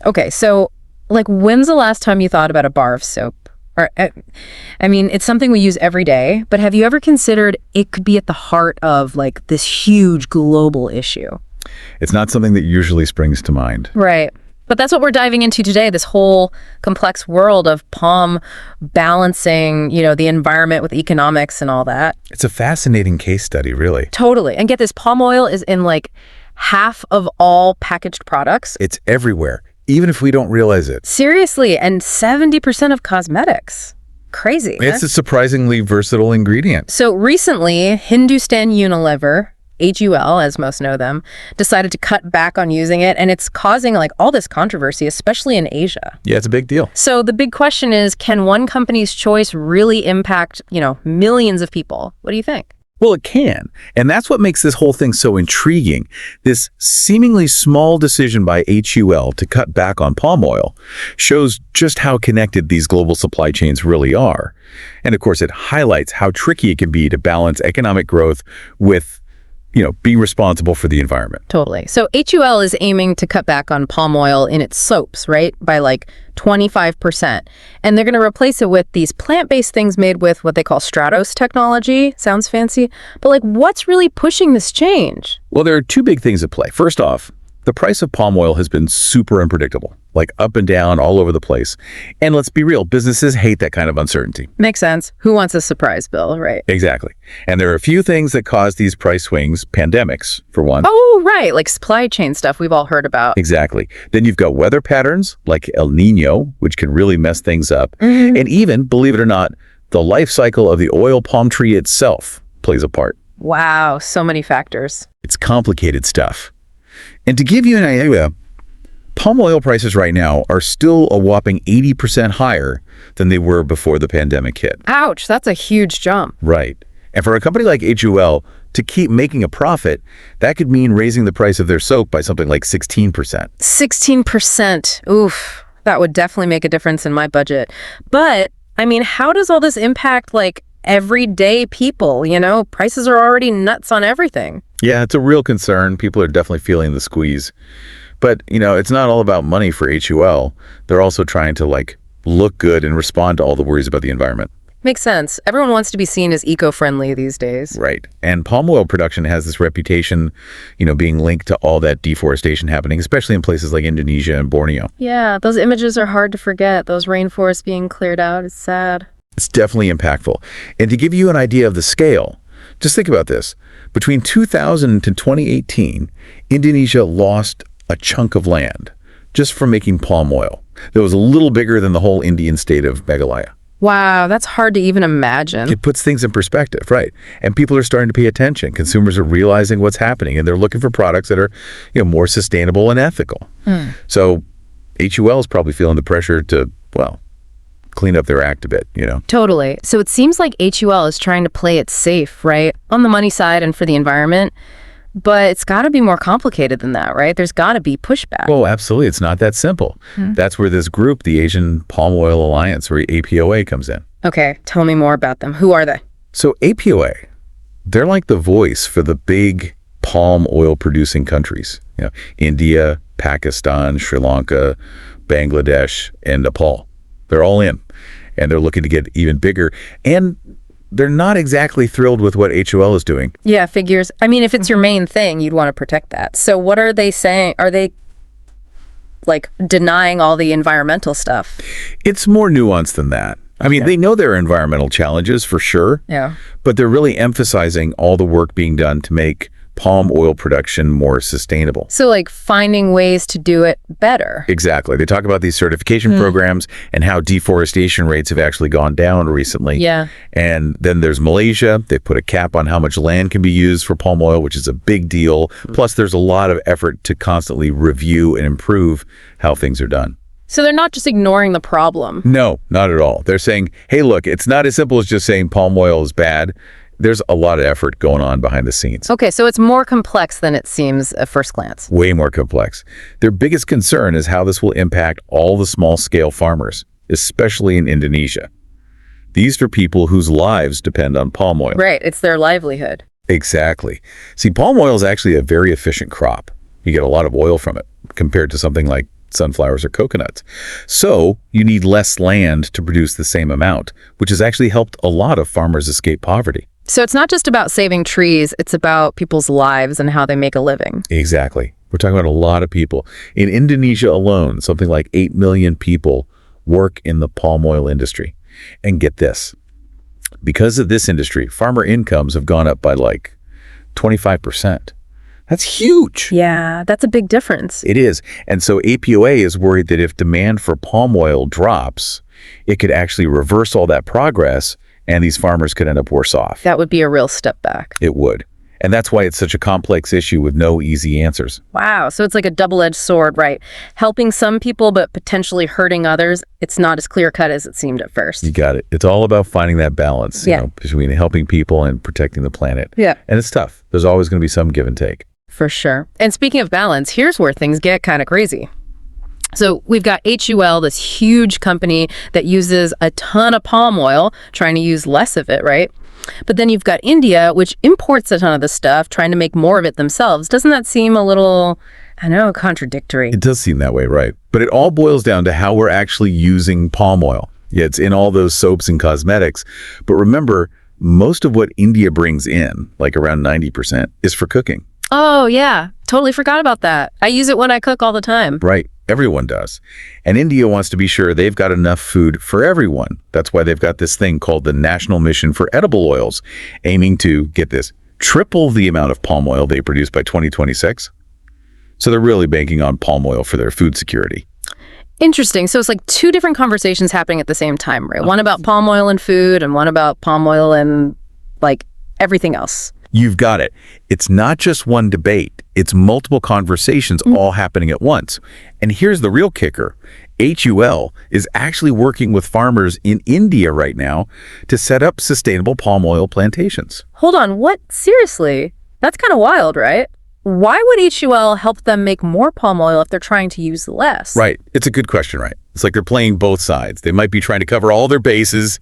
Okay, so like when's the last time you thought about a bar of soap? Or, I mean, it's something we use every day, but have you ever considered it could be at the heart of like this huge global issue? It's not something that usually springs to mind. Right. But that's what we're diving into today, this whole complex world of palm balancing, the environment with economics and all that. It's a fascinating case study, really. Totally. And get this, palm oil is in like half of all packaged products. It's everywhere, even if we don't realize it. Seriously, and 70% of cosmetics. Crazy. It's a surprisingly versatile ingredient. So recently, Hindustan Unilever, HUL, as most know them, decided to cut back on using it, and it's causing like all this controversy, especially in Asia. Yeah, it's a big deal. So the big question is, can one company's choice really impact, millions of people? What do you think? Well, it can. And that's what makes this whole thing so intriguing. This seemingly small decision by HUL to cut back on palm oil shows just how connected these global supply chains really are. And of course, it highlights how tricky it can be to balance economic growth with being responsible for the environment. Totally. So HUL is aiming to cut back on palm oil in its soaps, right? By like 25%. And they're going to replace it with these plant-based things made with what they call Stratos technology. Sounds fancy. But like, what's really pushing this change? Well, there are two big things at play. First off, the price of palm oil has been super unpredictable, like up and down all over the place. And let's be real, businesses hate that kind of uncertainty. Makes sense. Who wants a surprise bill, right? Exactly. And there are a few things that cause these price swings, pandemics, for one. Oh, right, like supply chain stuff we've all heard about. Exactly. Then you've got weather patterns like El Nino, which can really mess things up. And even, believe it or not, the life cycle of the oil palm tree itself plays a part. Wow, so many factors. It's complicated stuff. And to give you an idea, palm oil prices right now are still a whopping 80% higher than they were before the pandemic hit. Ouch, that's a huge jump. Right. And for a company like HUL to keep making a profit, that could mean raising the price of their soap by something like 16%. 16%. Oof, that would definitely make a difference in my budget. But, I mean, how does all this impact, like, everyday people? Prices are already nuts on everything. Yeah, it's a real concern. People are definitely feeling the squeeze. But, it's not all about money for HUL. They're also trying to, look good and respond to all the worries about the environment. Makes sense. Everyone wants to be seen as eco-friendly these days. Right. And palm oil production has this reputation, being linked to all that deforestation happening, especially in places like Indonesia and Borneo. Yeah, those images are hard to forget. Those rainforests being cleared out. It's sad. It's definitely impactful. And to give you an idea of the scale, just think about this. Between 2000 to 2018, Indonesia lost a chunk of land just from making palm oil that was a little bigger than the whole Indian state of Meghalaya. Wow, that's hard to even imagine. It puts things in perspective, right? And people are starting to pay attention. Consumers are realizing what's happening, and they're looking for products that are, more sustainable and ethical. So HUL is probably feeling the pressure to, clean up their act a bit, Totally. So it seems like HUL is trying to play it safe, right? On the money side and for the environment. But it's got to be more complicated than that, right? There's got to be pushback. Oh, absolutely. It's not that simple. That's where this group, the Asian Palm Oil Alliance, or APOA, comes in. Okay, tell me more about them. Who are they? So APOA, they're like the voice for the big palm oil producing countries. India, Pakistan, Sri Lanka, Bangladesh, and Nepal. They're all in, and they're looking to get even bigger. And they're not exactly thrilled with what HUL is doing. Yeah, figures. I mean, if it's your main thing, you'd want to protect that. So what are they saying? Are they denying all the environmental stuff? It's more nuanced than that. I mean, they know there are environmental challenges for sure. Yeah. But they're really emphasizing all the work being done to make palm oil production more sustainable. So finding ways to do it better. Exactly. They talk about these certification programs and how deforestation rates have actually gone down recently. Yeah. And then there's Malaysia. They put a cap on how much land can be used for palm oil, which is a big deal. Plus, there's a lot of effort to constantly review and improve how things are done. So they're not just ignoring the problem. No, not at all. They're saying, hey, look, it's not as simple as just saying palm oil is bad. There's a lot of effort going on behind the scenes. Okay, so it's more complex than it seems at first glance. Way more complex. Their biggest concern is how this will impact all the small-scale farmers, especially in Indonesia. These are people whose lives depend on palm oil. Right, it's their livelihood. Exactly. See, palm oil is actually a very efficient crop. You get a lot of oil from it compared to something like sunflowers or coconuts. So you need less land to produce the same amount, which has actually helped a lot of farmers escape poverty. So it's not just about saving trees, it's about people's lives and how they make a living. Exactly. We're talking about a lot of people. In Indonesia alone, something like 8 million people work in the palm oil industry. And get this, because of this industry, farmer incomes have gone up by like 25%. That's huge. Yeah, that's a big difference. It is. And so APOA is worried that if demand for palm oil drops, it could actually reverse all that progress and these farmers could end up worse off. That would be a real step back. It would. And that's why it's such a complex issue with no easy answers. Wow, so it's like a double-edged sword, right? Helping some people but potentially hurting others. It's not as clear-cut as it seemed at first. You got it. It's all about finding that balance, you know, between helping people and protecting the planet. Yeah. And it's tough. There's always going to be some give and take. For sure. And speaking of balance, here's where things get kind of crazy. So we've got HUL, this huge company that uses a ton of palm oil, trying to use less of it, right? But then you've got India, which imports a ton of this stuff, trying to make more of it themselves. Doesn't that seem a little, I know, contradictory? It does seem that way, right? But it all boils down to how we're actually using palm oil. Yeah, it's in all those soaps and cosmetics. But remember, most of what India brings in, like around 90%, is for cooking. Oh, yeah. Totally forgot about that. I use it when I cook all the time. Right. Everyone does. And India wants to be sure they've got enough food for everyone. That's why they've got this thing called the National Mission for Edible Oils, aiming to, get this, triple the amount of palm oil they produce by 2026. So they're really banking on palm oil for their food security. Interesting. So it's like two different conversations happening at the same time, right? One about palm oil and food and one about palm oil and like everything else. You've got it. It's not just one debate. It's multiple conversations all happening at once. And here's the real kicker. HUL is actually working with farmers in India right now to set up sustainable palm oil plantations. Hold on. What? Seriously? That's kind of wild, right? Why would HUL help them make more palm oil if they're trying to use less? Right. It's a good question, right? It's like they're playing both sides. They might be trying to cover all their bases,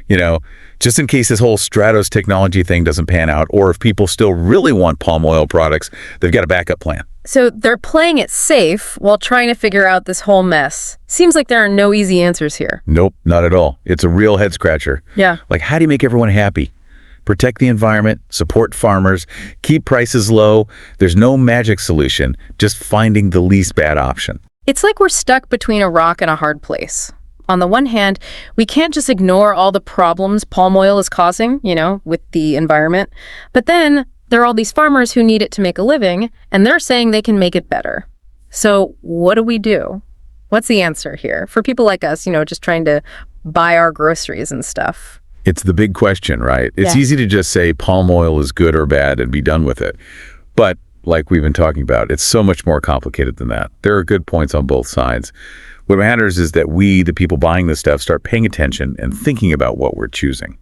you know, just in case this whole Stratos technology thing doesn't pan out, or if people still really want palm oil products, they've got a backup plan. So they're playing it safe while trying to figure out this whole mess. Seems like there are no easy answers here. Nope, not at all. It's a real head scratcher. Yeah. Like, how do you make everyone happy? Protect the environment, support farmers, keep prices low. There's no magic solution, just finding the least bad option. It's like we're stuck between a rock and a hard place. On the one hand, we can't just ignore all the problems palm oil is causing, you know, with the environment. But then there are all these farmers who need it to make a living, and they're saying they can make it better. So what do we do? What's the answer here for people like us, you know, just trying to buy our groceries and stuff? It's the big question, right? It's easy to just say palm oil is good or bad and be done with it. But like we've been talking about, it's so much more complicated than that. There are good points on both sides. What matters is that we, the people buying this stuff, start paying attention and thinking about what we're choosing.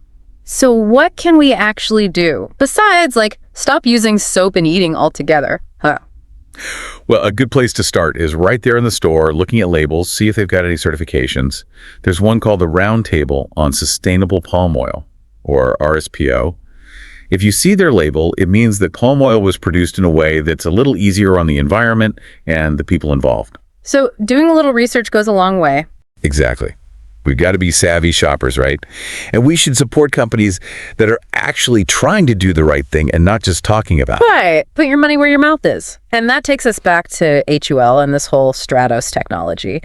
So what can we actually do besides, like, stop using soap and eating altogether? Well, a good place to start is right there in the store, looking at labels, see if they've got any certifications. There's one called the Roundtable on Sustainable Palm Oil, or RSPO. If you see their label, it means that palm oil was produced in a way that's a little easier on the environment and the people involved. So doing a little research goes a long way. Exactly. We've got to be savvy shoppers, right? And we should support companies that are actually trying to do the right thing and not just talking about it. Right. Put your money where your mouth is. And that takes us back to HUL and this whole Stratos technology.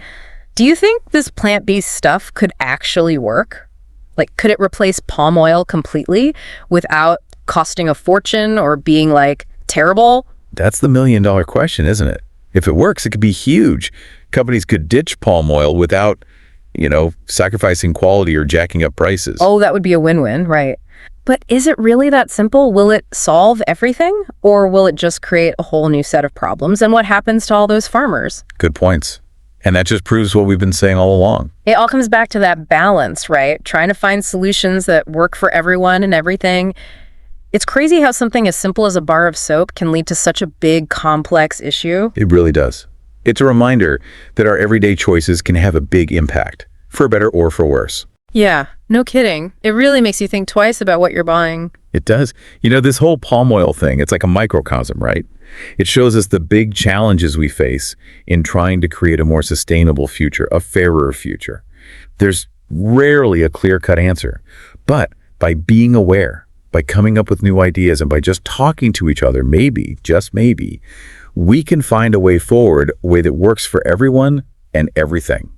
Do you think this plant-based stuff could actually work? Like, could it replace palm oil completely without costing a fortune or being, like, terrible? That's the million-dollar question, isn't it? If it works, it could be huge. Companies could ditch palm oil without, you know, sacrificing quality or jacking up prices. Oh, that would be a win-win, right? But is it really that simple? Will it solve everything? Or will it just create a whole new set of problems? And what happens to all those farmers? Good points. And that just proves what we've been saying all along. It all comes back to that balance, right? Trying to find solutions that work for everyone and everything. It's crazy how something as simple as a bar of soap can lead to such a big, complex issue. It really does. It's a reminder that our everyday choices can have a big impact, for better or for worse. Yeah, no kidding. It really makes you think twice about what you're buying. It does. This whole palm oil thing, it's like a microcosm, right? It shows us the big challenges we face in trying to create a more sustainable future, a fairer future. There's rarely a clear-cut answer, but by being aware, by coming up with new ideas, and by just talking to each other, maybe, just maybe, we can find a way forward, a way that works for everyone and everything.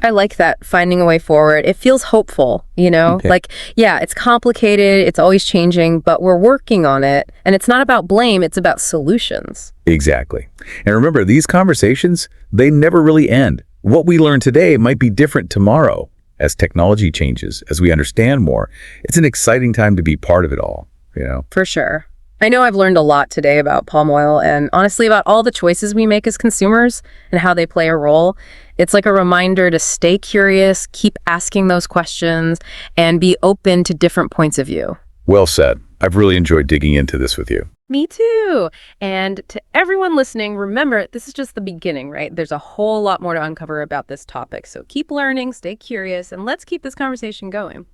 I like that, finding a way forward. It feels hopeful, Okay. Like, yeah, it's complicated, it's always changing, but we're working on it. And it's not about blame, it's about solutions. Exactly. And remember, these conversations, they never really end. What we learn today might be different tomorrow as technology changes, as we understand more. It's an exciting time to be part of it all. For sure. I know I've learned a lot today about palm oil and honestly about all the choices we make as consumers and how they play a role. It's like a reminder to stay curious, keep asking those questions, and be open to different points of view. Well said. I've really enjoyed digging into this with you. Me too. And to everyone listening, remember, this is just the beginning, right? There's a whole lot more to uncover about this topic. So keep learning, stay curious, and let's keep this conversation going.